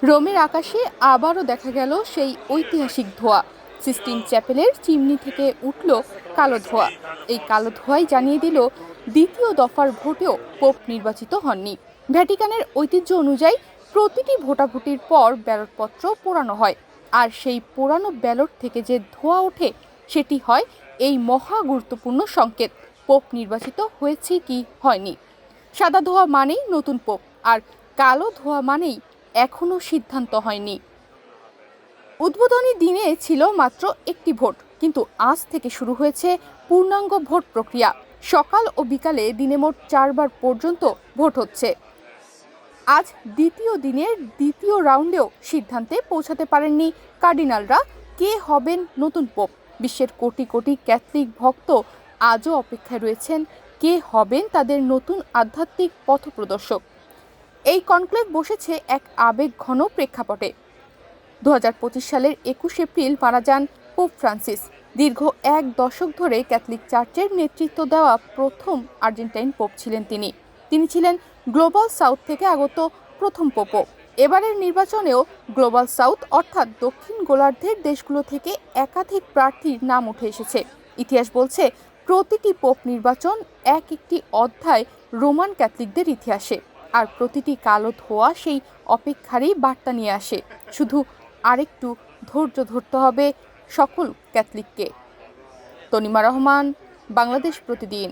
রোমের আকাশে আবারও দেখা গেল সেই ঐতিহাসিক ধোঁয়া। সিস্টিন চ্যাপেলের চিমনি থেকে উঠল কালো ধোঁয়া। এই কালো ধোঁয়াই জানিয়ে দিল দ্বিতীয় দফার ভোটেও পোপ নির্বাচিত হননি। ভ্যাটিকানের ঐতিহ্য অনুযায়ী প্রতিটি ভোটাভুটির পর ব্যালটপত্র পোড়ানো হয়, আর সেই পোড়ানো ব্যালট থেকে যে ধোঁয়া ওঠে সেটি হয় এই মহা গুরুত্বপূর্ণ সংকেত পোপ নির্বাচিত হয়েছে কি হয়নি। সাদা ধোঁয়া মানেই নতুন পোপ, আর কালো ধোঁয়া মানেই এখনো সিদ্ধান্ত হয়নি। উদ্বোধনী দিনে ছিল মাত্র একটি ভোট, কিন্তু আজ থেকে শুরু হয়েছে পূর্ণাঙ্গ ভোট প্রক্রিয়া। সকাল ও বিকালে দিনে মোট 4 বার পর্যন্ত ভোট হচ্ছে। আজ দ্বিতীয় দিনের দ্বিতীয় রাউন্ডেও সিদ্ধান্তে পৌঁছাতে পারেননি কার্ডিনালরা কে হবেন নতুন পোপ। বিশ্বের কোটি কোটি ক্যাথলিক ভক্ত আজও অপেক্ষায় রয়েছেন কে হবেন তাদের নতুন আধ্যাত্মিক পথপ্রদর্শক। এই কনক্লেভ বসেছে এক আবেগঘন প্রেক্ষাপটে। 2025 সালের 21 এপ্রিল মারা যান পোপ ফ্রান্সিস। দীর্ঘ 1 দশক ধরে ক্যাথলিক চার্চের নেতৃত্ব দেওয়া প্রথম আর্জেন্টাইন পোপ ছিলেন তিনি। তিনি ছিলেন গ্লোবাল সাউথ থেকে আগত প্রথম পোপও। এবারের নির্বাচনেও গ্লোবাল সাউথ অর্থাৎ দক্ষিণ গোলার্ধের দেশগুলো থেকে একাধিক প্রার্থীর নাম উঠে এসেছে। ইতিহাস বলছে প্রতিটি পোপ নির্বাচন একটি অধ্যায় রোমান ক্যাথলিকদের ইতিহাসে, আর প্রতিটি কালো ধোঁয়া সেই অপেক্ষারই বার্তা নিয়ে আসে। শুধু আরেকটু ধৈর্য ধরতে হবে সকল ক্যাথলিককে। তনিমা রহমান, বাংলাদেশ প্রতিদিন।